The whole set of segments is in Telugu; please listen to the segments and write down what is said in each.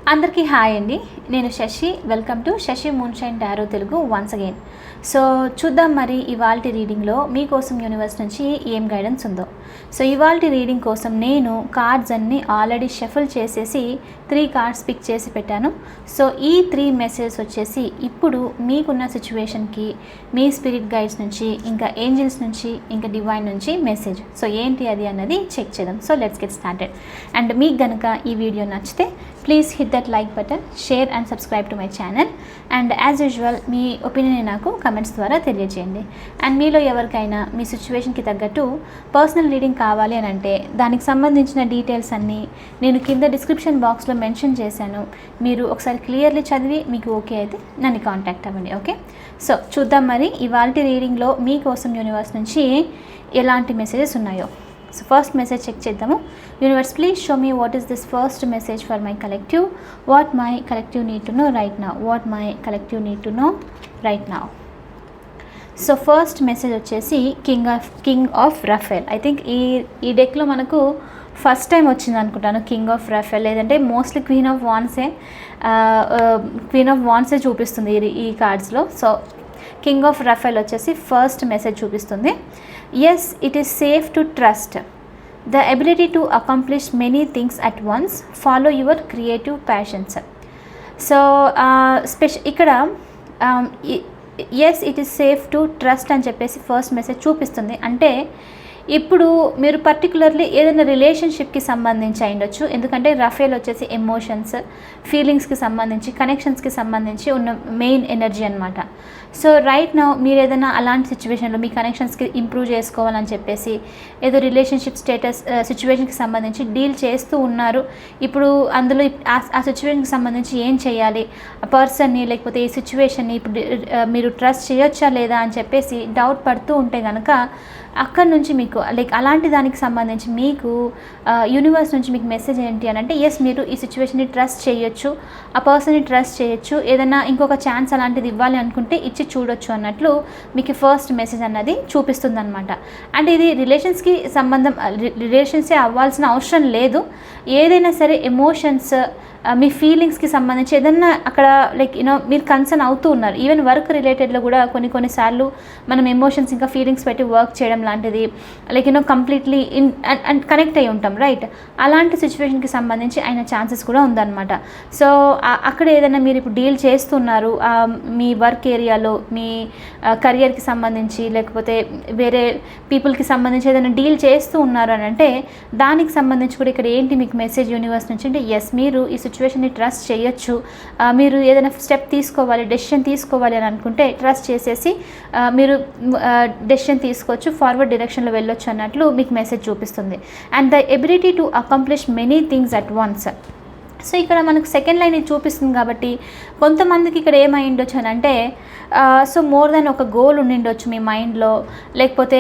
అందరికీ హాయ్ అండి. నేను Shashi. Welcome to Shashi moonshine tarot Telugu once again. So చూద్దాం మరి ఇవాల్టి రీడింగ్లో మీకోసం యూనివర్స్ నుంచి ఏం గైడెన్స్ ఉందో. సో ఇవాల్టి రీడింగ్ కోసం నేను కార్డ్స్ అన్నీ ఆల్రెడీ షఫుల్ చేసేసి 3 కార్డ్స్ పిక్ చేసి పెట్టాను. సో ఈ 3 మెసేజెస్ వచ్చేసి ఇప్పుడు మీకున్న సిచ్యువేషన్కి మీ స్పిరిట్ గైడ్స్ నుంచి, ఇంకా ఏంజల్స్ నుంచి, ఇంకా డివైన్ నుంచి మెసేజ్. సో ఏంటి అది అన్నది చెక్ చేద్దాం. So let's get started. And మీకు కనుక ఈ వీడియో నచ్చితే please hit that like button, share and subscribe to my channel. And as usual me opinion నాకు కమెంట్స్ ద్వారా తెలియజేయండి. అండ్ మీలో ఎవరికైనా మీ సిచ్యువేషన్కి తగ్గట్టు పర్సనల్ రీడింగ్ కావాలి అని అంటే దానికి సంబంధించిన డీటెయిల్స్ అన్నీ నేను కింద డిస్క్రిప్షన్ బాక్స్లో మెన్షన్ చేశాను. మీరు ఒకసారి క్లియర్లీ చదివి మీకు ఓకే అయితే నన్ను కాంటాక్ట్ అవ్వండి. ఓకే, సో చూద్దాం మరి ఇవాల్టి రీడింగ్లో మీకోసం యూనివర్స్ నుంచి ఎలాంటి మెసేజెస్ ఉన్నాయో. సో ఫస్ట్ మెసేజ్ చెక్ చేద్దాము. Universe, please show me what is this first message for my collective. What my collective need to know right now. What my collective need to know right now. So first message వచ్చేసి king of Raphael. I think ఈ డెక్లో మనకు ఫస్ట్ టైం వచ్చింది అనుకుంటాను కింగ్ ఆఫ్ రఫేల్, లేదంటే మోస్ట్లీ క్వీన్ ఆఫ్ వాన్సే చూపిస్తుంది ఈ కార్డ్స్లో. సో కింగ్ ఆఫ్ రఫేల్ వచ్చేసి ఫస్ట్ మెసేజ్ చూపిస్తుంది. Yes, it is safe to trust the ability to accomplish many things at once. Follow your creative passions. So ఇక్కడ yes, it is safe to trust అని చెప్పేసి ఫస్ట్ మెసేజ్ చూపిస్తుంది. అంటే ఇప్పుడు మీరు పర్టికులర్లీ ఏదైనా రిలేషన్షిప్కి సంబంధించి అయ్యుండొచ్చు. ఎందుకంటే రఫేల్ వచ్చేసి ఎమోషన్స్, ఫీలింగ్స్కి సంబంధించి, కనెక్షన్స్కి సంబంధించి ఉన్న మెయిన్ ఎనర్జీ అనమాట. సో రైట్ నౌ మీరు ఏదైనా అలాంటి సిచ్యువేషన్లో మీ కనెక్షన్స్కి ఇంప్రూవ్ చేసుకోవాలని చెప్పేసి ఏదో రిలేషన్షిప్ స్టేటస్ సిచ్యువేషన్కి సంబంధించి డీల్ చేస్తూ ఉన్నారు. ఇప్పుడు అందులో ఆ సిచ్యువేషన్కి సంబంధించి ఏం చేయాలి, ఆ పర్సన్ని లేకపోతే ఈ సిచ్యువేషన్ని ఇప్పుడు మీరు ట్రస్ట్ చేయొచ్చా లేదా అని చెప్పేసి డౌట్ పడుతూ ఉంటే కనుక అక్కడి నుంచి మీకు అలాంటి దానికి సంబంధించి మీకు యూనివర్స్ నుంచి మీకు మెసేజ్ ఏంటి అని అంటే, ఎస్, మీరు ఈ సిచ్యువేషన్ని ట్రస్ట్ చేయొచ్చు, ఆ పర్సన్ని ట్రస్ట్ చేయొచ్చు, ఏదైనా ఇంకొక ఛాన్స్ అలాంటిది ఇవ్వాలి అనుకుంటే ఇచ్చి చూడొచ్చు అన్నట్లు మీకు ఫస్ట్ మెసేజ్ అన్నది చూపిస్తుంది అనమాట. అండ్ ఇది రిలేషన్సే అవ్వాల్సిన అవసరం లేదు. ఏదైనా సరే ఎమోషన్స్, మీ ఫీలింగ్స్కి సంబంధించి ఏదన్నా అక్కడ మీరు కన్సర్న్ అవుతూ ఉన్నారు. ఈవెన్ వర్క్ రిలేటెడ్లో కూడా కొన్నిసార్లు మనం ఎమోషన్స్ ఇంకా ఫీలింగ్స్ పెట్టి వర్క్ చేయడం లాంటిది కంప్లీట్లీ అండ్ కనెక్ట్ అయి ఉంటాం, రైట్? అలాంటి సిచ్యువేషన్కి సంబంధించి అయిన ఛాన్సెస్ కూడా ఉందన్నమాట. సో అక్కడ ఏదైనా మీరు ఇప్పుడు డీల్ చేస్తున్నారు మీ వర్క్ ఏరియాలో, మీ కెరియర్కి సంబంధించి, లేకపోతే వేరే పీపుల్కి సంబంధించి ఏదైనా డీల్ చేస్తూ ఉన్నారు అని అంటే దానికి సంబంధించి కూడా ఇక్కడ ఏంటి మీకు మెసేజ్ యూనివర్స్ నుంచి అంటే, ఎస్, మీరు ఈ సిచ్యువేషన్ని ట్రస్ట్ చేయొచ్చు. మీరు ఏదైనా స్టెప్ తీసుకోవాలి, డెసిషన్ తీసుకోవాలి అని అనుకుంటే ట్రస్ట్ చేసేసి మీరు డెసిషన్ తీసుకోవచ్చు, ఫార్వర్డ్ డైరెక్షన్లో వెళ్ళొచ్చు అన్నట్లు మీకు మెసేజ్ చూపిస్తుంది. And the ability to accomplish many things at once. So ఇక్కడ మనకు సెకండ్ లైన్ ఇది చూపిస్తుంది కాబట్టి కొంతమందికి ఇక్కడ ఏమై ఉండొచ్చు అని అంటే, సో మోర్ దెన్ ఒక గోల్ ఉండిండొచ్చు మీ మైండ్లో, లేకపోతే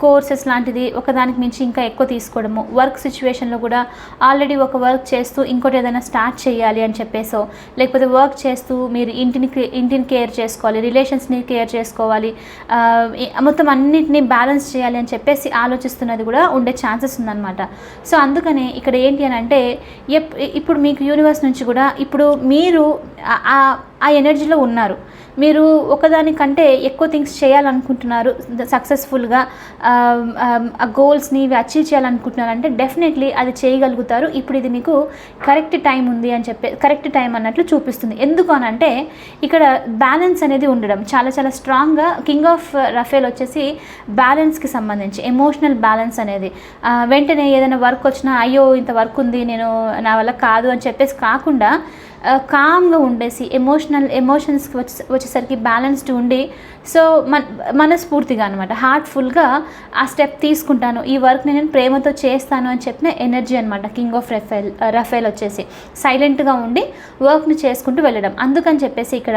కోర్సెస్ లాంటిది ఒకదానికి మించి ఇంకా ఎక్కువ తీసుకోవడము, వర్క్ సిచ్యువేషన్లో కూడా ఆల్రెడీ ఒక వర్క్ చేస్తూ ఇంకోటి ఏదైనా స్టార్ట్ చేయాలి అని చెప్పేసో, లేకపోతే వర్క్ చేస్తూ మీరు ఇంటిని కేర్ చేసుకోవాలి, రిలేషన్స్ని కేర్ చేసుకోవాలి, మొత్తం అన్నింటినీ బ్యాలెన్స్ చేయాలి అని చెప్పేసి ఆలోచిస్తున్నది కూడా ఉండే ఛాన్సెస్ ఉందన్నమాట. సో అందుకనే ఇక్కడ ఏంటి అని అంటే, ఇప్పుడు మీకు యూనివర్స్ నుంచి కూడా ఇప్పుడు మీరు ఆ ఎనర్జీలో ఉన్నారు, మీరు ఒకదానికంటే ఎక్కువ థింగ్స్ చేయాలనుకుంటున్నారు, సక్సెస్ఫుల్గా ఆ గోల్స్ని ఇవి అచీవ్ చేయాలనుకుంటున్నారు అంటే డెఫినెట్లీ అది చేయగలుగుతారు. ఇప్పుడు ఇది మీకు కరెక్ట్ టైం ఉంది అని కరెక్ట్ టైం అన్నట్లు చూపిస్తుంది. ఎందుకు అని అంటే ఇక్కడ బ్యాలెన్స్ అనేది ఉండడం చాలా చాలా స్ట్రాంగ్గా. కింగ్ ఆఫ్ రఫేల్ వచ్చేసి బ్యాలెన్స్కి సంబంధించి ఎమోషనల్ బ్యాలెన్స్ అనేది, వెంటనే ఏదైనా వర్క్ వచ్చినా అయ్యో ఇంత వర్క్ ఉంది నేను నా వల్ల కాదు అని చెప్పేసి కాకుండా కామ్గా ఉండేసి ఎమోషన్స్కి వచ్చేసరికి బ్యాలెన్స్డ్ ఉండి, సో మనస్ఫూర్తిగా అనమాట, హార్ట్ఫుల్గా ఆ స్టెప్ తీసుకుంటాను, ఈ వర్క్ని నేను ప్రేమతో చేస్తాను అని చెప్పిన ఎనర్జీ అనమాట కింగ్ ఆఫ్ రఫేల్ వచ్చేసి. సైలెంట్గా ఉండి వర్క్ని చేసుకుంటూ వెళ్ళడం. అందుకని చెప్పేసి ఇక్కడ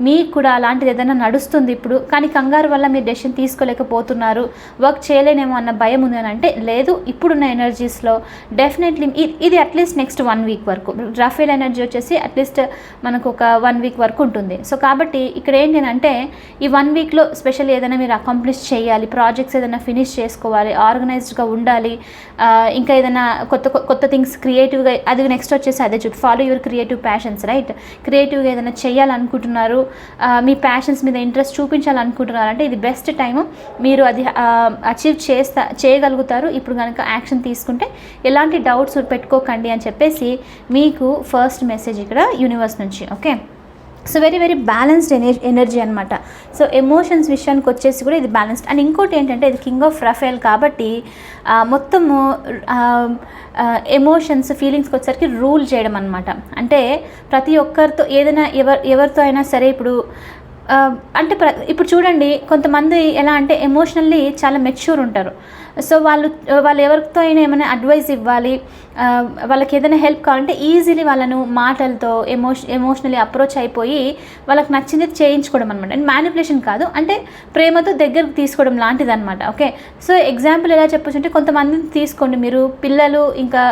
మీకు కూడా అలాంటిది ఏదైనా నడుస్తుంది ఇప్పుడు, కానీ కంగారు వల్ల మీరు డెసిషన్ తీసుకోలేకపోతున్నారు, వర్క్ చేయలేనేమో అన్న భయం ఉంది అని అంటే లేదు, ఇప్పుడున్న ఎనర్జీస్లో డెఫినెట్లీ ఇది అట్లీస్ట్ నెక్స్ట్ 1 వీక్ వరకు రఫేల్ ఎనర్జీ వచ్చేసి అట్లీస్ట్ మనకు ఒక 1 వీక్ వరకు ఉంటుంది. సో కాబట్టి ఇక్కడ ఏంటి అంటే ఈ 1 వీక్లో స్పెషల్ ఏదైనా మీరు అకాంప్లిష్ చేయాలి, ప్రాజెక్ట్స్ ఏదైనా ఫినిష్ చేసుకోవాలి, ఆర్గనైజ్డ్గా ఉండాలి, ఇంకా ఏదైనా కొత్త థింగ్స్ క్రియేటివ్గా, అది నెక్స్ట్ వచ్చేసి అదే follow your creative passions, right? క్రియేటివ్గా ఏదైనా చేయాలనుకుంటున్నారు, మీ ప్యాషన్స్ మీద ఇంట్రెస్ట్ చూపించాలనుకుంటున్నారు అంటే ఇది బెస్ట్ టైము, మీరు అది అచీవ్ చేయగలుగుతారు ఇప్పుడు కనుక యాక్షన్ తీసుకుంటే. ఎలాంటి డౌట్స్ పెట్టుకోకండి అని చెప్పేసి మీకు ఫస్ట్ మెసేజ్ ఇక్కడ యూనివర్స్ నుంచి. Okay, so very very balanced energy అనమాట. సో ఎమోషన్స్ విషయానికి వచ్చేసి కూడా ఇది బ్యాలెన్స్డ్. అండ్ ఇంకోటి ఏంటంటే ఇది కింగ్ ఆఫ్ రఫేల్ కాబట్టి మొత్తము ఎమోషన్స్ ఫీలింగ్స్కి వచ్చేసరికి రూల్ చేయడం అనమాట. అంటే ప్రతి ఒక్కరితో ఏదైనా ఎవరితో అయినా సరే అంటే ఇప్పుడు చూడండి, కొంతమంది ఎలా అంటే ఎమోషనల్లీ చాలా మెచ్యూర్ ఉంటారు. సో వాళ్ళు ఎవరితో అయినా ఏమైనా అడ్వైస్ ఇవ్వాలి, వాళ్ళకి ఏదైనా హెల్ప్ కావాలంటే ఈజీలీ వాళ్ళను మాటలతో ఎమోషనల్లీ అప్రోచ్ అయిపోయి వాళ్ళకి నచ్చింది చేయించుకోవడం అనమాట. అండ్ మ్యానిపులేషన్ కాదు, అంటే ప్రేమతో దగ్గరకు తీసుకోవడం లాంటిది అనమాట. ఓకే, సో ఎగ్జాంపుల్ ఎలా చెప్పొచ్చు అంటే కొంతమందిని తీసుకోండి మీరు, పిల్లలు ఇంకా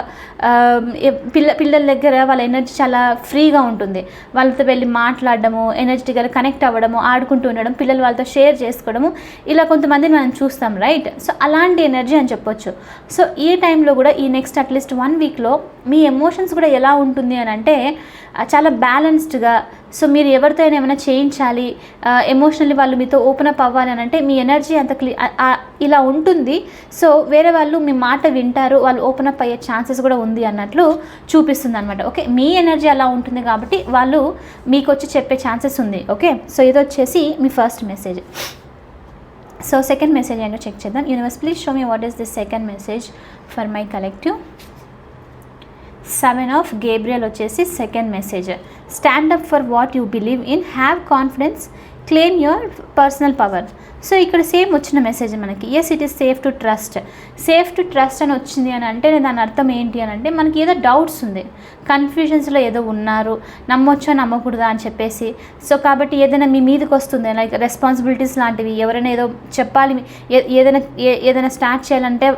పిల్లల దగ్గర వాళ్ళ ఎనర్జీ చాలా ఫ్రీగా ఉంటుంది, వాళ్ళతో వెళ్ళి మాట్లాడడము, ఎనర్జెటిక్గా కనెక్ట్ అవ్వడము, ఆడుకుంటూ ఉండడం, పిల్లలు వాళ్ళతో షేర్ చేసుకోవడము, ఇలా కొంతమందిని మనం చూస్తాం, రైట్? సో అలాంటి ఎనర్జీ అని చెప్పొచ్చు. సో ఈ టైంలో కూడా ఈ నెక్స్ట్ అట్లీస్ట్ 1 వీక్లో మీ ఎమోషన్స్ కూడా ఎలా ఉంటుంది అని అంటే చాలా బ్యాలెన్స్డ్గా. సో మీరు ఎవరితో అయినా ఏమైనా చేయించాలి, ఎమోషనల్లీ వాళ్ళు మీతో ఓపెన్ అప్ అవ్వాలి అని అంటే మీ ఎనర్జీ అంత ఇలా ఉంటుంది. సో వేరే వాళ్ళు మీ మాట వింటారు, వాళ్ళు ఓపెన్ అప్ అయ్యే ఛాన్సెస్ కూడా ఉంది అన్నట్లు చూపిస్తుంది అనమాట. ఓకే, మీ ఎనర్జీ అలా ఉంటుంది కాబట్టి వాళ్ళు మీకు వచ్చి చెప్పే ఛాన్సెస్ ఉంది. ఓకే, సో ఇది వచ్చేసి మీ first message. So second message ఏంటో చెక్ చేద్దాం. Universe please show me what is this second message for my collective. 7 of Gabriel వచ్చేసి second message. Stand up for what you believe in, have confidence, claim your personal power. So ఇక్కడ సేమ్ వచ్చిన మెసేజ్ మనకి, yes it is safe to trust. Safe to trust అని వచ్చింది అని అంటే దాని అర్థం ఏంటి అని అంటే మనకి ఏదో డౌట్స్ ఉంది, కన్ఫ్యూజన్స్లో ఏదో ఉన్నారు, నమ్మొచ్చా నమ్మకూడదా అని చెప్పేసి. సో కాబట్టి ఏదైనా మీ మీదకి వస్తుంది, లైక్ రెస్పాన్సిబిలిటీస్ లాంటివి, ఎవరైనా ఏదో చెప్పాలి, ఏదైనా స్టార్ట్ చేయాలంటే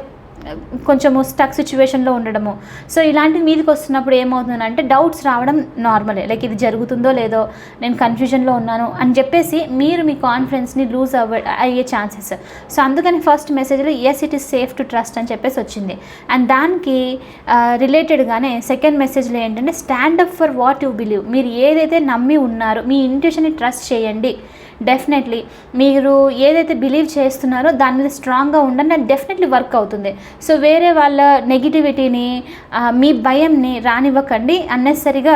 కొంచెము స్టక్ సిచ్యువేషన్లో ఉండడము. సో ఇలాంటివి మీదకి వస్తున్నప్పుడు ఏమవుతుందంటే డౌట్స్ రావడం నార్మలే, లైక్ ఇది జరుగుతుందో లేదో, నేను కన్ఫ్యూజన్లో ఉన్నాను అని చెప్పేసి మీరు మీ కాన్ఫిడెన్స్ని లూజ్ అయ్యే ఛాన్సెస్. సో అందుకని ఫస్ట్ మెసేజ్లో yes it is safe to trust అని చెప్పేసి వచ్చింది. అండ్ దానికి రిలేటెడ్గానే సెకండ్ మెసేజ్లో ఏంటంటే stand up for what you believe. మీరు ఏదైతే నమ్మి ఉన్నారో మీ ఇంట్యూషన్ని ట్రస్ట్ చేయండి. డెఫినెట్లీ మీరు ఏదైతే బిలీవ్ చేస్తున్నారో దాని మీద స్ట్రాంగ్గా ఉండండి, అది డెఫినెట్లీ వర్క్ అవుతుంది. సో వేరే వాళ్ళ నెగిటివిటీని, మీ భయంని రానివ్వకండి అన్నెసరిగా.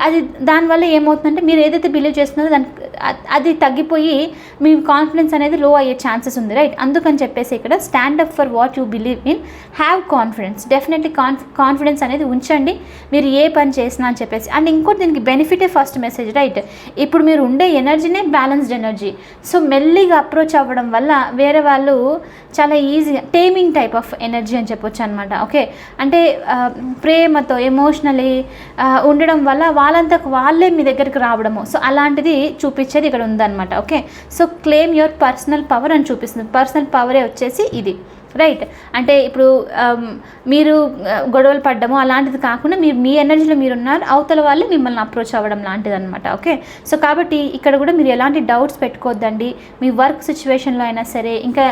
అది దానివల్ల ఏమవుతుందంటే మీరు ఏదైతే బిలీవ్ చేస్తున్నారో అది తగ్గిపోయి మీ కాన్ఫిడెన్స్ అనేది లో అయ్యే ఛాన్సెస్ ఉంది, రైట్? అందుకని చెప్పేసి ఇక్కడ stand up for what you believe in, have confidence. Definitely confidence అనేది ఉంచండి మీరు ఏ పని చేసినా అని చెప్పేసి. అండ్ ఇంకోటి దీనికి బెనిఫిటే ఫస్ట్ మెసేజ్, రైట్? ఇప్పుడు మీరు ఉండే ఎనర్జీనే బ్యాలెన్స్డ్ ఎనర్జీ. సో మెల్లిగా అప్రోచ్ అవ్వడం వల్ల వేరే వాళ్ళు చాలా ఈజీగా టేమింగ్ టైప్ ఆఫ్ ఎనర్జీ అని చెప్పొచ్చు అనమాట. ఓకే, అంటే ప్రేమతో ఎమోషనలీ ఉండడం వల్ల వాళ్ళంతకు వాళ్ళే మీ దగ్గరికి రావడము. సో అలాంటిది చూపించేది ఇక్కడ ఉందన్నమాట. Okay, so claim your personal power అని చూపిస్తుంది. పర్సనల్ పవరే వచ్చేసి ఇది, రైట్? అంటే ఇప్పుడు మీరు గొడవలు పడ్డము అలాంటిది కాకుండా మీరు మీ ఎనర్జీలో మీరున్నారు, అవతల వాళ్ళు మిమ్మల్ని అప్రోచ్ అవ్వడం లాంటిది అనమాట. ఓకే, సో కాబట్టి ఇక్కడ కూడా మీరు ఎలాంటి డౌట్స్ పెట్టుకోవద్దండి. మీ వర్క్ సిచ్యువేషన్లో అయినా సరే, ఇంకా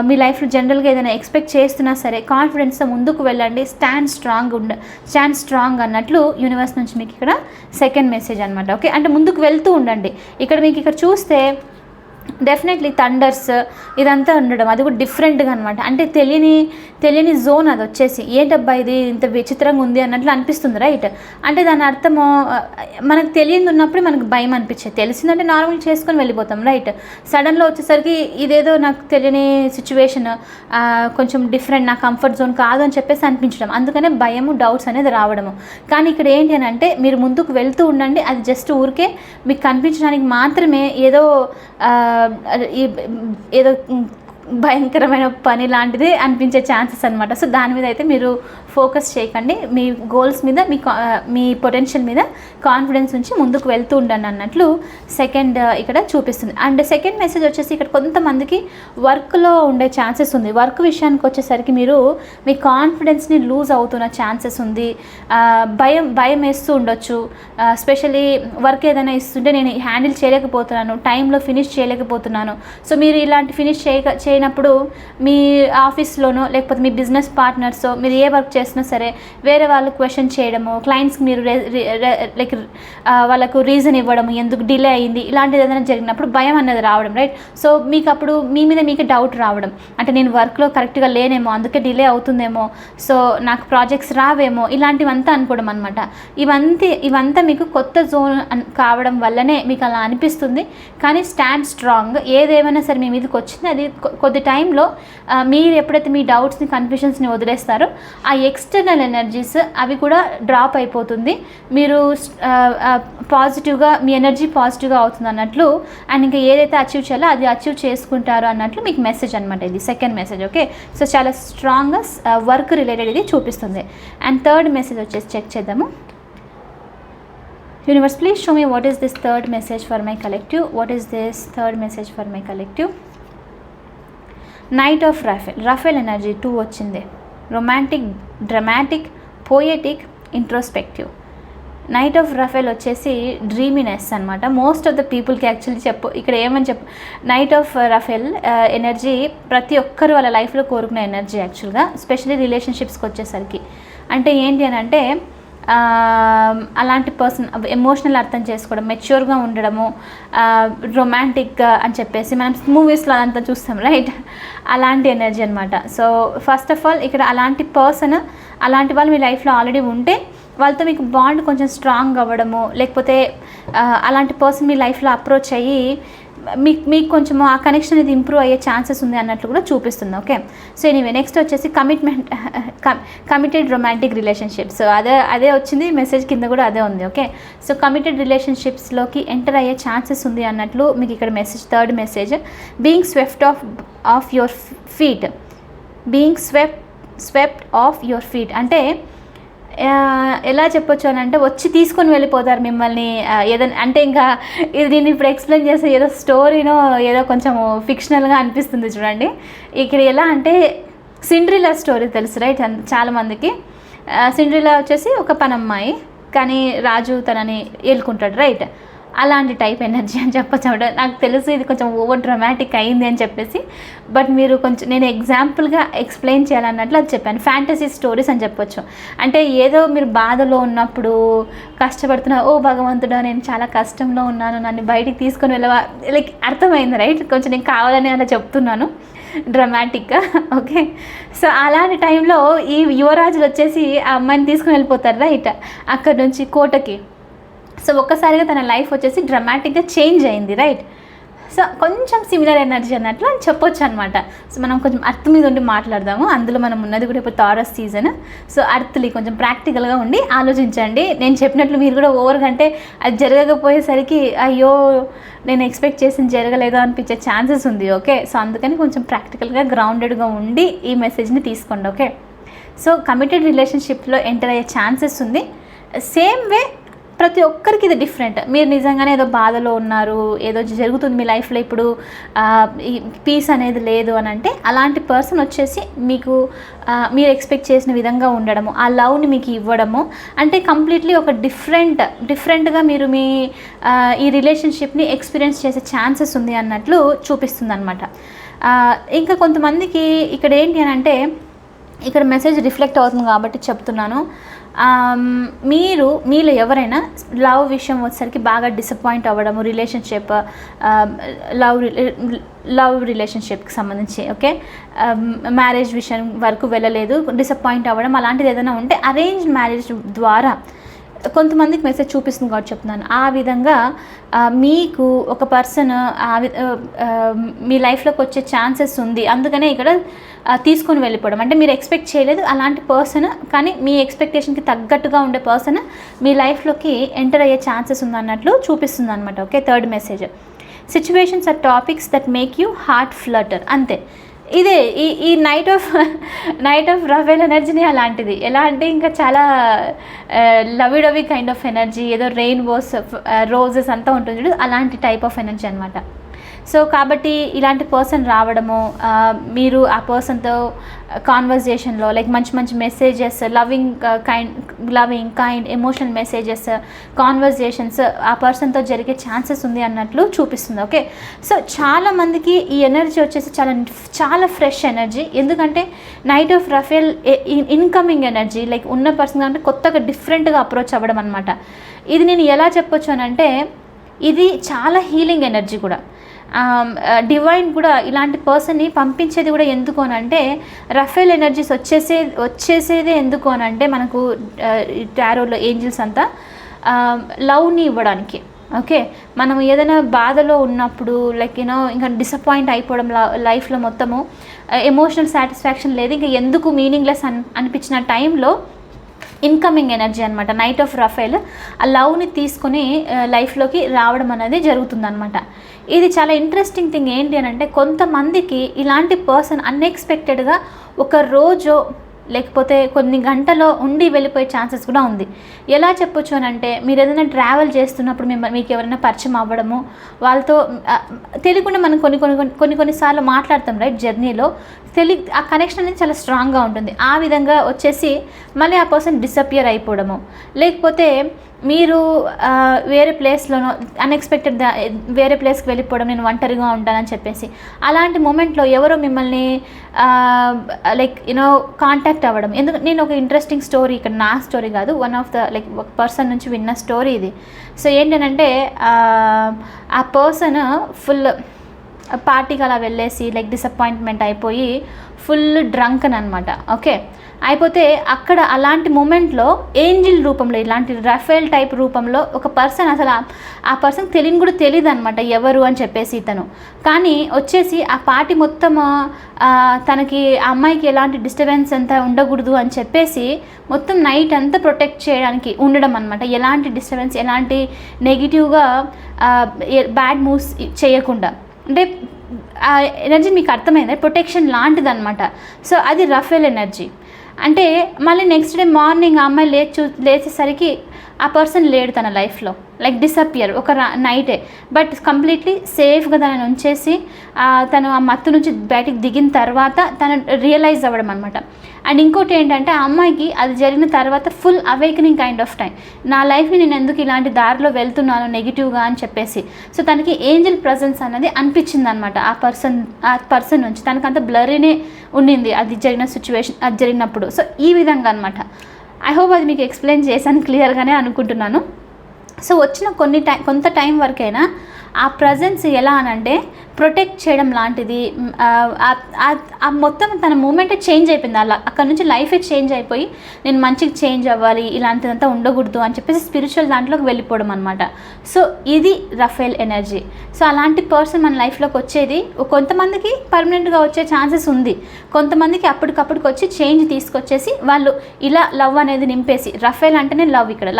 మీ లైఫ్లో జనరల్గా ఏదైనా ఎక్స్పెక్ట్ చేస్తున్నా సరే కాన్ఫిడెన్స్తో ముందుకు వెళ్ళండి. స్టాండ్ స్ట్రాంగ్ అన్నట్లు యూనివర్స్ నుంచి మీకు ఇక్కడ సెకండ్ మెసేజ్ అనమాట. ఓకే, అంటే ముందుకు వెళ్తూ ఉండండి. ఇక్కడ మీకు ఇక్కడ చూస్తే డెఫినెట్లీ థండర్స్ ఇదంతా ఉండడం, అది కూడా డిఫరెంట్గా అనమాట. అంటే తెలియని జోన్ అది వచ్చేసి, ఏంటబ్బా ఇది ఇంత విచిత్రంగా ఉంది అన్నట్లు అనిపిస్తుంది, రైట్? అంటే దాని అర్థము మనకు తెలియదు ఉన్నప్పుడు మనకు భయం అనిపించేది, తెలిసిందంటే నార్మల్ చేసుకొని వెళ్ళిపోతాం, రైట్? సడన్లో వచ్చేసరికి ఇదేదో నాకు తెలియని సిచ్యువేషన్, కొంచెం డిఫరెంట్, నా కంఫర్ట్ జోన్ కాదు అని చెప్పేసి అనిపించడం, అందుకనే భయము డౌట్స్ అనేది రావడము. కానీ ఇక్కడ ఏంటి అని అంటే మీరు ముందుకు వెళ్తూ ఉండండి, అది జస్ట్ ఊరికే మీకు కనిపించడానికి మాత్రమే ఏదో భయంకరమైన పని లాంటిది అనిపించే ఛాన్సెస్ అనమాట. సో దాని మీద అయితే మీరు ఫోకస్ చేయకండి. మీ గోల్స్ మీద మీ పొటెన్షియల్ మీద కాన్ఫిడెన్స్ నుంచి ముందుకు వెళ్తూ ఉండండి అన్నట్లు సెకండ్ ఇక్కడ చూపిస్తుంది. అండ్ సెకండ్ మెసేజ్ వచ్చేసి ఇక్కడ కొంతమందికి వర్క్లో ఉండే ఛాన్సెస్ ఉంది. వర్క్ విషయానికి వచ్చేసరికి మీరు మీ కాన్ఫిడెన్స్ని లూజ్ అవుతున్న ఛాన్సెస్ ఉంది. భయం వేస్తూ ఉండొచ్చు. స్పెషల్లీ వర్క్ ఏదైనా ఇస్తుంటే నేను హ్యాండిల్ చేయలేకపోతున్నాను, టైంలో ఫినిష్ చేయలేకపోతున్నాను. సో మీరు ఇలాంటి ఫినిష్ చేయనప్పుడు మీ ఆఫీస్లోనో లేకపోతే మీ బిజినెస్ పార్ట్నర్సో మీరు ఏ వర్క్ చేసినా సరే వేరే వాళ్ళు క్వశ్చన్ చేయడము, క్లయింట్స్కి మీరు లైక్ వాళ్ళకు రీజన్ ఇవ్వడము ఎందుకు డిలే అయింది, ఇలాంటిది ఏదైనా జరిగినప్పుడు భయం అనేది రావడం, రైట్? సో మీకు అప్పుడు మీ మీద మీకు డౌట్ రావడం, అంటే నేను వర్క్లో కరెక్ట్గా లేనేమో అందుకే డిలే అవుతుందేమో, సో నాకు ప్రాజెక్ట్స్ రావేమో, ఇలాంటివంతా అనుకోవడం అనమాట. ఇవంతా మీకు కొత్త జోన్ కావడం వల్లనే మీకు అలా అనిపిస్తుంది. కానీ స్టాండ్ స్ట్రాంగ్. ఏదేమైనా సరే మీ మీదకి వచ్చింది అది కొద్ది టైంలో మీరు ఎప్పుడైతే మీ డౌట్స్ని కన్ఫ్యూషన్స్ని వదిలేస్తారో ఆ ఎక్స్టర్నల్ ఎనర్జీస్ అవి కూడా డ్రాప్ అయిపోతుంది. మీరు పాజిటివ్గా మీ ఎనర్జీ పాజిటివ్గా అవుతుంది అన్నట్లు, అండ్ ఇంకా ఏదైతే అచీవ్ చేయాలో అది అచీవ్ చేసుకుంటారో అన్నట్లు మీకు మెసేజ్ అనమాట. ఇది సెకండ్ మెసేజ్. ఓకే, సో చాలా స్ట్రాంగ్గా వర్క్ రిలేటెడ్ ఇది చూపిస్తుంది. అండ్ థర్డ్ మెసేజ్ వచ్చేసి చెక్ చేద్దాము. Universe, please show me what is this third message for my collective. What is this third message for my collective? Knight of Raphael energy 2 వచ్చింది. Romantic, dramatic, poetic, introspective. Night of Raphael వచ్చేసి డ్రీమీనెస్ అనమాట. మోస్ట్ ఆఫ్ ద పీపుల్కి యాక్చువల్లీ ఇక్కడ ఏమని నైట్ ఆఫ్ రఫెల్ ఎనర్జీ ప్రతి ఒక్కరు వాళ్ళ లైఫ్లో కోరుకునే ఎనర్జీ యాక్చువల్గా, ఎస్పెషల్లీ రిలేషన్షిప్స్కి వచ్చేసరికి. అంటే ఏంటి అని అంటే అలాంటి పర్సన్ ఎమోషనల్ అర్థం చేసుకోవడం, మెచ్యూర్గా ఉండడము, రొమాంటిక్గా అని చెప్పేసి మనం మూవీస్లో అదంతా చూస్తాం, రైట్? అలాంటి ఎనర్జీ అనమాట. సో ఫస్ట్ ఆఫ్ ఆల్ ఇక్కడ అలాంటి పర్సన్, అలాంటి వాళ్ళు మీ లైఫ్లో ఆల్రెడీ ఉంటే వాళ్ళతో మీకు బాండ్ కొంచెం స్ట్రాంగ్ అవ్వడము, లేకపోతే అలాంటి పర్సన్ మీ లైఫ్లో అప్రోచ్ అయ్యి మీకు కొంచెం ఆ కనెక్షన్ అనేది ఇంప్రూవ్ అయ్యే ఛాన్సెస్ ఉంది అన్నట్లు కూడా చూపిస్తుంది. ఓకే, సో ఎనీవే నెక్స్ట్ వచ్చేసి కమిటెడ్ రొమాంటిక్ రిలేషన్షిప్స్. సో అదే వచ్చింది మెసేజ్ కింద కూడా అదే ఉంది. ఓకే, సో కమిటెడ్ రిలేషన్షిప్స్లోకి ఎంటర్ అయ్యే ఛాన్సెస్ ఉంది అన్నట్లు మీకు ఇక్కడ message. Third message, being swept of your feet. Being swept of your feet అంటే ఎలా చెప్పొచ్చు అని అంటే వచ్చి తీసుకొని వెళ్ళిపోతారు మిమ్మల్ని ఏదైనా. అంటే ఇంకా దీన్ని ఇప్పుడు ఎక్స్ప్లెయిన్ చేస్తే ఏదో స్టోరీనో ఏదో కొంచెం ఫిక్షనల్గా అనిపిస్తుంది చూడండి. ఇక్కడ ఎలా అంటే సిండ్రిలా స్టోరీ తెలుసు, రైట్? చాలామందికి సిండ్రిలా వచ్చేసి ఒక పనమ్మాయి, కానీ రాజు తనని ఏలుకుంటాడు, రైట్? అలాంటి టైప్ ఎనర్జీ అని చెప్పొచ్చు. నాకు తెలుసు ఇది కొంచెం ఓవర్ డ్రామాటిక్ అయింది అని చెప్పేసి, బట్ మీరు కొంచెం నేను ఎగ్జాంపుల్గా ఎక్స్ప్లెయిన్ చేయాలన్నట్లు అది చెప్పాను. ఫ్యాంటసీ స్టోరీస్ అని చెప్పొచ్చు. అంటే ఏదో మీరు బాధలో ఉన్నప్పుడు కష్టపడుతున్నా, ఓ భగవంతుడా నేను చాలా కష్టంలో ఉన్నాను, నన్ను బయటికి తీసుకొని వెళ్ళవా, లైక్ అర్థమైంది, రైట్? కొంచెం నేను కావాలని అలా చెప్తున్నాను డ్రామాటిక్గా. ఓకే, సో అలాంటి టైంలో ఈ యువరాజులు వచ్చేసి ఆ అమ్మాయిని తీసుకుని వెళ్ళిపోతారు, రైట్? అక్కడ నుంచి కోటకి. సో ఒక్కసారిగా తన లైఫ్ వచ్చేసి డ్రమాటిక్గా చేంజ్ అయింది, రైట్? సో కొంచెం సిమిలర్ ఎనర్జీ అన్నట్లు అని చెప్పొచ్చు అనమాట. సో మనం కొంచెం అర్త్ మీద ఉండి మాట్లాడదాము. అందులో మనం ఉన్నది కూడా ఇప్పుడు టారస్ సీజన్. సో అర్త్లీ కొంచెం ప్రాక్టికల్గా ఉండి ఆలోచించండి. నేను చెప్పినట్లు మీరు కూడా ఓవర్గా అంటే అది జరగకపోయేసరికి అయ్యో నేను ఎక్స్పెక్ట్ చేసింది జరగలేదో అనిపించే ఛాన్సెస్ ఉంది. ఓకే, సో అందుకని కొంచెం ప్రాక్టికల్గా గ్రౌండెడ్గా ఉండి ఈ మెసేజ్ని తీసుకోండి. ఓకే, సో కమిటెడ్ రిలేషన్షిప్లో ఎంటర్ అయ్యే ఛాన్సెస్ ఉంది. సేమ్ వే ప్రతి ఒక్కరికి ఇది డిఫరెంట్. మీరు నిజంగానే ఏదో బాధలో ఉన్నారు, ఏదో జరుగుతుంది మీ లైఫ్లో ఇప్పుడు పీస్ అనేది లేదు అని అంటే అలాంటి పర్సన్ వచ్చేసి మీకు మీరు ఎక్స్పెక్ట్ చేసిన విధంగా ఉండడము, ఆ లవ్ని మీకు ఇవ్వడము, అంటే కంప్లీట్లీ ఒక డిఫరెంట్గా మీరు మీ ఈ రిలేషన్షిప్ని ఎక్స్పీరియన్స్ చేసే ఛాన్సెస్ ఉంది అన్నట్లు చూపిస్తుంది అనమాట. ఇంకా కొంతమందికి ఇక్కడ ఏంటి అని అంటే ఇక్కడ మెసేజ్ రిఫ్లెక్ట్ అవుతుంది కాబట్టి చెప్తున్నాను. మీలో ఎవరైనా లవ్ విషయం వచ్చేసరికి బాగా డిసప్పాయింట్ అవ్వడము, రిలేషన్షిప్ లవ్ రిలేషన్షిప్కి సంబంధించి, ఓకే, మ్యారేజ్ విషయం వరకు వెళ్ళలేదు, డిసప్పాయింట్ అవ్వడం అలాంటిది ఏదైనా ఉంటే అరేంజ్ మ్యారేజ్ ద్వారా కొంతమందికి మెసేజ్ చూపిస్తుంది కాబట్టి చెప్తున్నాను. ఆ విధంగా మీకు ఒక పర్సన్ మీ లైఫ్లోకి వచ్చే ఛాన్సెస్ ఉంది. అందుకనే ఇక్కడ తీసుకొని వెళ్ళిపోవడం అంటే మీరు ఎక్స్పెక్ట్ చేయలేదు అలాంటి పర్సన్, కానీ మీ ఎక్స్పెక్టేషన్కి తగ్గట్టుగా ఉండే పర్సన్ మీ లైఫ్లోకి ఎంటర్ అయ్యే ఛాన్సెస్ ఉందన్నట్లు చూపిస్తుంది అనమాట. Okay, third message, situations or topics that make you heart flutter. అంతే, ఇదే ఈ నైట్ ఆఫ్ రఫేల్ ఎనర్జీని అలాంటిది. ఎలా అంటే ఇంకా చాలా లవిడవి కైండ్ ఆఫ్ ఎనర్జీ, ఏదో రెయిన్బోస్ రోజెస్ అంతా ఉంటుంది చూడు, అలాంటి టైప్ ఆఫ్ ఎనర్జీ అనమాట. సో కాబట్టి ఇలాంటి పర్సన్ రావడము, మీరు ఆ పర్సన్తో కాన్వర్జేషన్లో లైక్ మంచి మంచి messages, loving kind emotional messages, conversations ఆ పర్సన్తో జరిగే ఛాన్సెస్ ఉంది అన్నట్లు చూపిస్తుంది. ఓకే, సో చాలామందికి ఈ ఎనర్జీ వచ్చేసి చాలా ఫ్రెష్ ఎనర్జీ. ఎందుకంటే knight of Rafale incoming energy, like ఉన్న పర్సన్ అంటే కొత్తగా డిఫరెంట్గా అప్రోచ్ అవ్వడం అనమాట. ఇది నేను ఎలా చెప్పొచ్చు అని అంటే, ఇది చాలా హీలింగ్ ఎనర్జీ కూడా. డివైన్ కూడా ఇలాంటి పర్సన్ని పంపించేది కూడా ఎందుకు అని అంటే, రఫేల్ ఎనర్జీస్ వచ్చేసేదే ఎందుకు అని అంటే, మనకు టారోలో ఏంజిల్స్ అంతా లవ్ని ఇవ్వడానికి. ఓకే, మనం ఏదైనా బాధలో ఉన్నప్పుడు లైక్ ఇంకా డిసప్పాయింట్ అయిపోవడం లైఫ్లో మొత్తము ఎమోషనల్ సాటిస్ఫాక్షన్ లేదు, ఇంకా ఎందుకు మీనింగ్లెస్ అనిపించిన టైంలో ఇన్కమింగ్ ఎనర్జీ అనమాట నైట్ ఆఫ్ రఫేల్ ఆ లవ్ని తీసుకొని లైఫ్లోకి రావడం అనేది జరుగుతుందన్నమాట. ఇది చాలా ఇంట్రెస్టింగ్ థింగ్ ఏంటి అని అంటే, కొంతమందికి ఇలాంటి పర్సన్ అన్ఎక్స్పెక్టెడ్గా ఒక రోజు లేకపోతే కొన్ని గంటలో ఉండి వెళ్ళిపోయే ఛాన్సెస్ కూడా ఉంది. ఎలా చెప్పొచ్చు అని అంటే, మీరు ఏదైనా ట్రావెల్ చేస్తున్నప్పుడు మీకు ఎవరైనా పరిచయం అవ్వడము, వాళ్ళతో తెలియకుండా మనం కొన్నిసార్లు మాట్లాడతాం రైట్ జర్నీలో, ఆ కనెక్షన్ అనేది చాలా స్ట్రాంగ్గా ఉంటుంది. ఆ విధంగా వచ్చేసి మళ్ళీ ఆ పర్సన్ డిసపియర్ అయిపోవడము, లేకపోతే మీరు వేరే ప్లేస్లోనో అన్ఎక్స్పెక్టెడ్ వేరే ప్లేస్కి వెళ్ళిపోవడం, నేను ఒంటరిగా ఉంటానని చెప్పేసి, అలాంటి మూమెంట్లో ఎవరో మిమ్మల్ని లైక్ కాంటాక్ట్ అవ్వడం. ఎందుకు నేను ఒక ఇంట్రెస్టింగ్ స్టోరీ, ఇక్కడ నా స్టోరీ కాదు, వన్ ఆఫ్ ద లైక్ ఒక పర్సన్ నుంచి విన్న స్టోరీ ఇది. సో ఏంటంటే ఆ పర్సన్ ఫుల్ పార్టీకి అలా వెళ్ళేసి లైక్ డిసప్పాయింట్మెంట్ అయిపోయి ఫుల్ డ్రంక్ అనమాట. ఓకే, అయిపోతే అక్కడ అలాంటి మూమెంట్లో ఏంజిల్ రూపంలో, ఇలాంటి రఫేల్ టైప్ రూపంలో ఒక పర్సన్, అసలు ఆ పర్సన్ తెలియదు అనమాట ఎవరు అని చెప్పేసి ఇతను, కానీ వచ్చేసి ఆ పార్టీ మొత్తం తనకి ఆ అమ్మాయికి ఎలాంటి డిస్టర్బెన్స్ అంతా ఉండకూడదు అని చెప్పేసి మొత్తం నైట్ అంతా ప్రొటెక్ట్ చేయడానికి ఉండడం అనమాట. ఎలాంటి డిస్టర్బెన్స్, ఎలాంటి నెగిటివ్గా బ్యాడ్ మూవ్స్ చేయకుండా, అంటే ఆ ఎనర్జీ మీకు అర్థమైంది, ప్రొటెక్షన్ లాంటిది అనమాట. సో అది రఫేల్ ఎనర్జీ. అంటే మళ్ళీ నెక్స్ట్ డే మార్నింగ్ ఆ అమ్మాయి లేచేసరికి ఆ పర్సన్ లేడు తన లైఫ్లో, లైక్ డిసపియర్ ఒక నైటే, బట్ కంప్లీట్లీ సేఫ్గా తనని ఉంచేసి తను ఆ మత్తు నుంచి బయటికి దిగిన తర్వాత తను రియలైజ్ అవ్వడం అనమాట. అండ్ ఇంకోటి ఏంటంటే, ఆ అమ్మాయికి అది జరిగిన తర్వాత full awakening kind of time, నా లైఫ్ని నేను ఎందుకు ఇలాంటి దారిలో వెళ్తున్నాను నెగిటివ్గా అని చెప్పేసి. సో తనకి ఏంజల్ ప్రజెన్స్ అనేది అనిపించింది అనమాట ఆ పర్సన్ నుంచి. తనకంత బ్లరీనే ఉండింది అది జరిగిన సిచ్యువేషన్, అది జరిగినప్పుడు. సో ఈ విధంగా అనమాట. ఐ హోప్ అది మీకు ఎక్స్ప్లెయిన్ చేశాను క్లియర్గానే అనుకుంటున్నాను. సో వచ్చిన కొంత టైం వరకైనా ఆ ప్రజెన్స్ ఎలా అనంటే ప్రొటెక్ట్ చేయడం లాంటిది. మొత్తం తన మూమెంటే చేంజ్ అయిపోయింది. అలా అక్కడ నుంచి లైఫే చేంజ్ అయిపోయి, నేను మంచిగా చేంజ్ అవ్వాలి, ఇలాంటిదంతా ఉండకూడదు అని చెప్పేసి స్పిరిచువల్ దాంట్లోకి వెళ్ళిపోవడం అనమాట. సో ఇది రఫేల్ ఎనర్జీ. సో అలాంటి పర్సన్ మన లైఫ్లోకి వచ్చేది కొంతమందికి పర్మనెంట్గా వచ్చే ఛాన్సెస్ ఉంది, కొంతమందికి అప్పటికప్పుడుకి వచ్చి చేంజ్ తీసుకొచ్చేసి వాళ్ళు ఇలా లవ్ అనేది నింపేసి, రఫేల్ అంటేనే లవ్, ఇక్కడ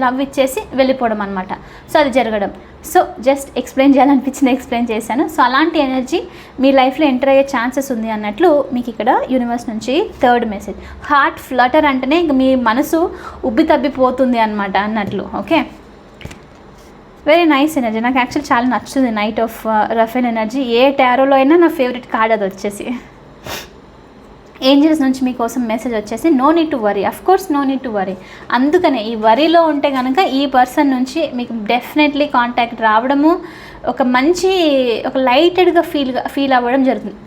లవ్ ఇచ్చేసి వెళ్ళిపోవడం అనమాట. సో అది జరగడం. సో జస్ట్ ఎక్స్ప్లెయిన్ చేయాలనిపించింది, ఎక్స్ప్లెయిన్ చేశాను. సో అలాంటి ఎనర్జీ మీ లైఫ్లో ఎంటర్ అయ్యే ఛాన్సెస్ ఉంది అన్నట్లు మీకు ఇక్కడ యూనివర్స్ నుంచి థర్డ్ మెసేజ్. హార్ట్ ఫ్లటర్ అంటేనే ఇంక మీ మనసు ఉబ్బి తబ్బిపోతుంది అనమాట అన్నట్లు. Okay, very nice energy. నాకు యాక్చువల్లీ చాలా నచ్చుతుంది నైట్ ఆఫ్ రఫేల్ ఎనర్జీ. ఏ టారోలో అయినా నా ఫేవరెట్ కార్డ్ అది వచ్చేసి. ఏంజల్స్ నుంచి మీకోసం మెసేజ్ వచ్చేసి no need to worry. Of course no need to worry. అందుకనే ఈ వరీలో ఉంటే కనుక ఈ పర్సన్ నుంచి మీకు డెఫినెట్లీ కాంటాక్ట్ రావడము, ఒక మంచి ఒక లైటెడ్గా ఫీల్ అవ్వడం జరుగుతుంది.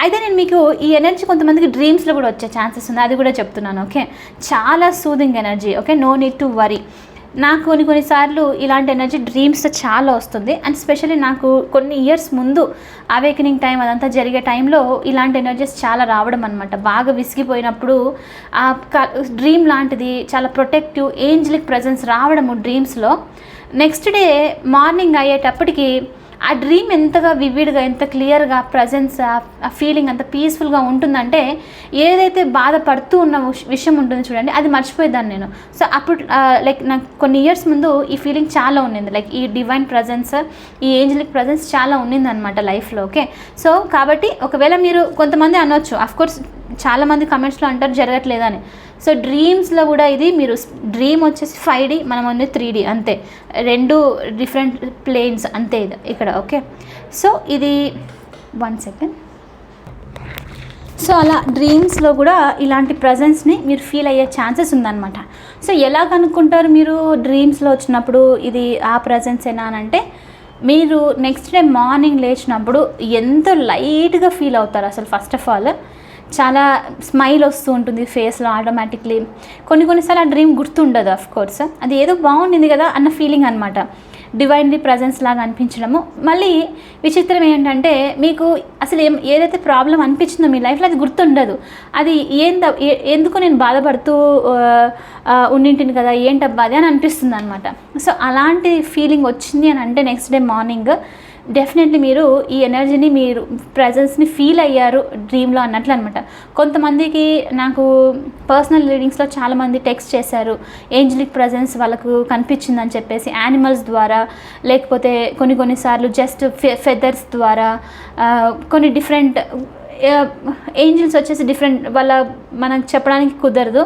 అయితే నేను మీకు ఈ ఎనర్జీ కొంతమందికి డ్రీమ్స్లో కూడా వచ్చే ఛాన్సెస్ ఉంది, అది కూడా చెప్తున్నాను. ఓకే, చాలా soothing energy. Okay, no need to worry. నాకు కొన్నిసార్లు ఇలాంటి ఎనర్జీ డ్రీమ్స్ చాలా వస్తుంది. అండ్ స్పెషల్లీ నాకు కొన్ని ఇయర్స్ ముందు అవేకనింగ్ టైం అదంతా జరిగే టైంలో ఇలాంటి ఎనర్జీస్ చాలా రావడం అనమాట. బాగా విసిగిపోయినప్పుడు ఆ డ్రీమ్ లాంటిది చాలా ప్రొటెక్టివ్ ఏంజలిక్ ప్రెజెన్స్ రావడము డ్రీమ్స్లో. నెక్స్ట్ డే మార్నింగ్ అయ్యేటప్పటికి ఆ డ్రీమ్ ఎంతగా వివిడ్గా, ఎంత క్లియర్గా ప్రజెన్స్, ఆ ఫీలింగ్ అంత పీస్ఫుల్గా ఉంటుందంటే ఏదైతే బాధపడుతూ ఉన్న విషయం ఉంటుంది చూడండి, అది మర్చిపోయేదాన్ని నేను. సో అప్పుడు లైక్ నాకు కొన్ని ఇయర్స్ ముందు ఈ ఫీలింగ్ చాలా ఉండింది, లైక్ ఈ డివైన్ ప్రజెన్స్, ఈ ఏంజలిక్ ప్రజెన్స్ చాలా ఉండింది అనమాట లైఫ్లో. ఓకే, సో కాబట్టి ఒకవేళ మీరు కొంతమంది అనొచ్చు, అఫ్కోర్స్ చాలామంది కమెంట్స్లో అంటారు జరగట్లేదని. సో డ్రీమ్స్లో కూడా ఇది మీరు డ్రీమ్ వచ్చేసి 5D, మనం ఉంది 3D, అంతే, 2 డిఫరెంట్ ప్లేన్స్ అంతే ఇది ఇక్కడ. ఓకే, సో ఇది 1 సెకండ్. సో అలా డ్రీమ్స్లో కూడా ఇలాంటి ప్రజెన్స్ని మీరు ఫీల్ అయ్యే ఛాన్సెస్ ఉందన్నమాట. సో ఎలా కనుక్కుంటారు మీరు డ్రీమ్స్లో వచ్చినప్పుడు ఇది ఆ ప్రజెన్సేనా అని అంటే, మీరు నెక్స్ట్ డే మార్నింగ్ లేచినప్పుడు ఎంతో లైట్గా ఫీల్ అవుతారు అసలు. ఫస్ట్ ఆఫ్ ఆల్ చాలా స్మైల్ వస్తూ ఉంటుంది ఫేస్లో ఆటోమేటిక్లీ. కొన్నిసార్లు ఆ డ్రీమ్ గుర్తుండదు అఫ్కోర్స్, అది ఏదో బాగుండింది కదా అన్న ఫీలింగ్ అనమాట, డివైన్లీ ప్రజెన్స్ లాగా అనిపించడము. మళ్ళీ విచిత్రం ఏంటంటే మీకు అసలు ఏదైతే ప్రాబ్లం అనిపించిందో మీ లైఫ్లో అది గుర్తుండదు. అది ఎందుకు నేను బాధపడుతూ ఉండింటిని కదా, ఏంటబ్బా అది అని అనిపిస్తుంది అనమాట. సో అలాంటి ఫీలింగ్ వచ్చింది అని అంటే నెక్స్ట్ డే మార్నింగ్ డెఫినెట్లీ మీరు ఈ ఎనర్జీని, మీరు ప్రజెన్స్ని ఫీల్ అయ్యారు డ్రీమ్లో అన్నట్లు అనమాట. కొంతమందికి నాకు పర్సనల్ రీడింగ్స్లో చాలామంది టెక్స్ట్ చేశారు, ఏంజలిక్ ప్రజెన్స్ వాళ్ళకు కనిపించిందని చెప్పేసి, యానిమల్స్ ద్వారా, లేకపోతే కొన్నిసార్లు జస్ట్ ఫెదర్స్ ద్వారా, కొన్ని డిఫరెంట్ ఏంజిల్స్ వచ్చేసి డిఫరెంట్, వాళ్ళ మనకు చెప్పడానికి కుదరదు,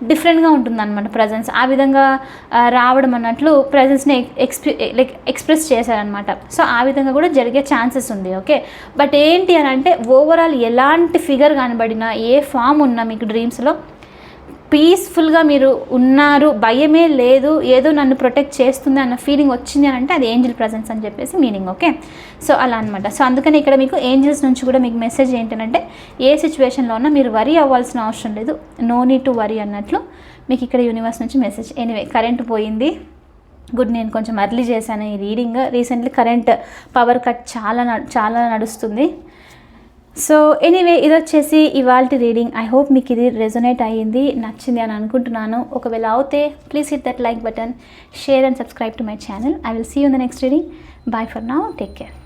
డిఫరెంట్గా ఉంటుందన్నమాట ప్రజెన్స్. ఆ విధంగా రావడం అన్నట్లు ప్రజెన్స్ని ఎక్స్ప్రెస్ చేశారనమాట. సో ఆ విధంగా కూడా జరిగే ఛాన్సెస్ ఉంది. ఓకే, బట్ ఏంటి అని అంటే ఓవరాల్ ఎలాంటి ఫిగర్ కనబడినా, ఏ ఫామ్ ఉన్నా మీకు డ్రీమ్స్లో పీస్ఫుల్గా మీరు ఉన్నారు, భయమే లేదు, ఏదో నన్ను ప్రొటెక్ట్ చేస్తుంది అన్న ఫీలింగ్ వచ్చింది అని అంటే అది ఏంజిల్ ప్రజెన్స్ అని చెప్పేసి మీనింగ్. ఓకే, సో అలా అనమాట. సో అందుకని ఇక్కడ మీకు ఏంజిల్స్ నుంచి కూడా మీకు మెసేజ్ ఏంటంటే, ఏ సిచ్యువేషన్లో ఉన్నా మీరు వరీ అవ్వాల్సిన అవసరం లేదు, నో నీడ్ టు వరీ అన్నట్లు మీకు ఇక్కడ యూనివర్స్ నుంచి మెసేజ్. ఎనీవే, కరెంట్ పోయింది, గుడ్, నేను కొంచెం అర్లీ చేశాను ఈ reading. Recently current power cut చాలా నడుస్తుంది. సో ఎనీవే, ఇది వచ్చేసి ఇవాళ రీడింగ్. ఐ హోప్ మీకు ఇది రెజొనేట్ అయ్యింది, నచ్చింది అని అనుకుంటున్నాను. ఒకవేళ అవుతే please hit that like button, share and subscribe to my channel. I will see you in the next reading. Bye for now. Take care.